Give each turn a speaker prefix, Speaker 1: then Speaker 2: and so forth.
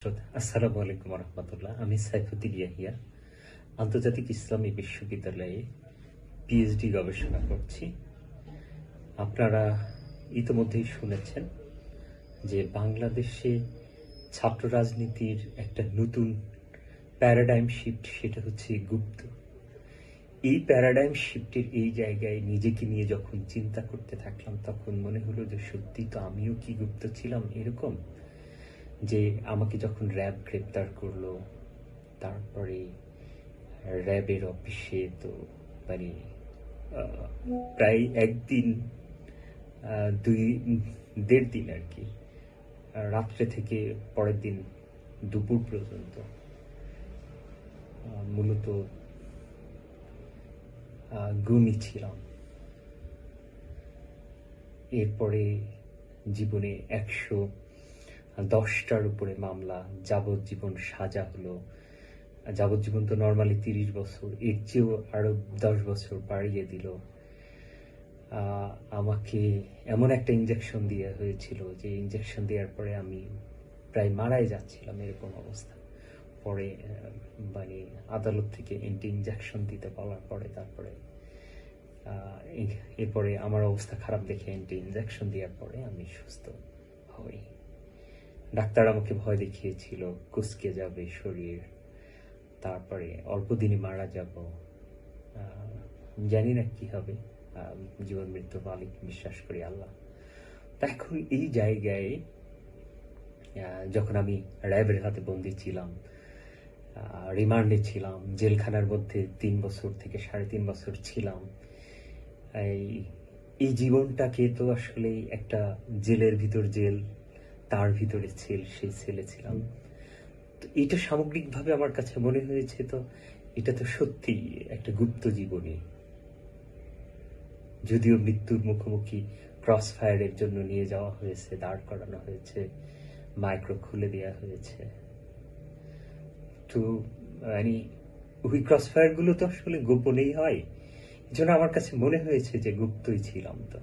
Speaker 1: আসসালামু আলাইকুম রহমতুল্লাহ। আমি সাইফুদ্দিন ইয়াহিয়া আন্তর্জাতিক ইসলামী বিশ্ববিদ্যালয়ে পিএইচডি গবেষণা করছি। আপনারা ইতোমধ্যেই শুনেছেন যে বাংলাদেশে ছাত্র রাজনীতির একটা নতুন প্যারাডাইম শিফট, সেটা হচ্ছে গুপ্ত। এই প্যারাডাইম শিফটের এই জায়গায় নিজেকে নিয়ে যখন চিন্তা করতে থাকলাম, তখন মনে হলো যে সত্যি তো আমিও কি গুপ্ত ছিলাম এরকম। যে আমাকে যখন র্যাব গ্রেপ্তার করলো, তারপরে র্যাবের অফিসে তো মানে প্রায় একদিন, দুই দেড় দিন আর কি, রাত্রে থেকে পরের দিন দুপুর পর্যন্ত মূলত গুমই ছিলাম। এরপরে জীবনে 110টার উপরে মামলা, যাবজ্জীবন সাজা হলো। যাবজ্জীবন তো নর্মালি 30 বছর, এর চেয়েও আরো 10 বছর বাড়িয়ে দিল। আমাকে এমন একটা ইঞ্জেকশন দেওয়া হয়েছিল যে ইঞ্জেকশন দেওয়ার পরে আমি প্রায় মারাই যাচ্ছিলাম, এরকম অবস্থা। পরে মানে আদালত থেকে এন্টি ইঞ্জেকশন দিতে বলার পরে তারপরে এরপরে আমার অবস্থা খারাপ দেখে এন্টি ইঞ্জেকশন দেওয়ার পরে আমি সুস্থ হই। ডাক্তার আমাকে ভয় দেখিয়েছিল কুঁচকে যাবে শরীর, তারপরে অল্প দিনই মারা যাব, জানি না কি হবে। জীবন মৃত্যু মালিক, বিশ্বাস করি আল্লাহ। তা এখন এই জায়গায় যখন আমি র্যাবের হাতে বন্দী ছিলাম, রিমান্ডে ছিলাম, জেলখানার মধ্যে 3 বছর থেকে 3.5 বছর ছিলাম। এই জীবনটাকে তো আসলে একটা জেলের ভিতর জেল, তার ভিতরে সেল, সেই সেলে ছিলাম। তো এটা সামগ্রিকভাবে আমার কাছে মনে হয়েছে, তো এটা তো সত্যি একটা গুপ্ত জীবনী। যদিও মৃত্যুর মুখোমুখি ক্রস ফায়ারের জন্য নিয়ে যাওয়া হয়েছে, দাঁড় করানো হয়েছে, মাইক্রো খুলে দেওয়া হয়েছে, তো মানে ওই ক্রস ফায়ার গুলো তো আসলে গোপনেই হয়। এই জন্য আমার কাছে মনে হয়েছে যে গুপ্তই ছিলাম। তো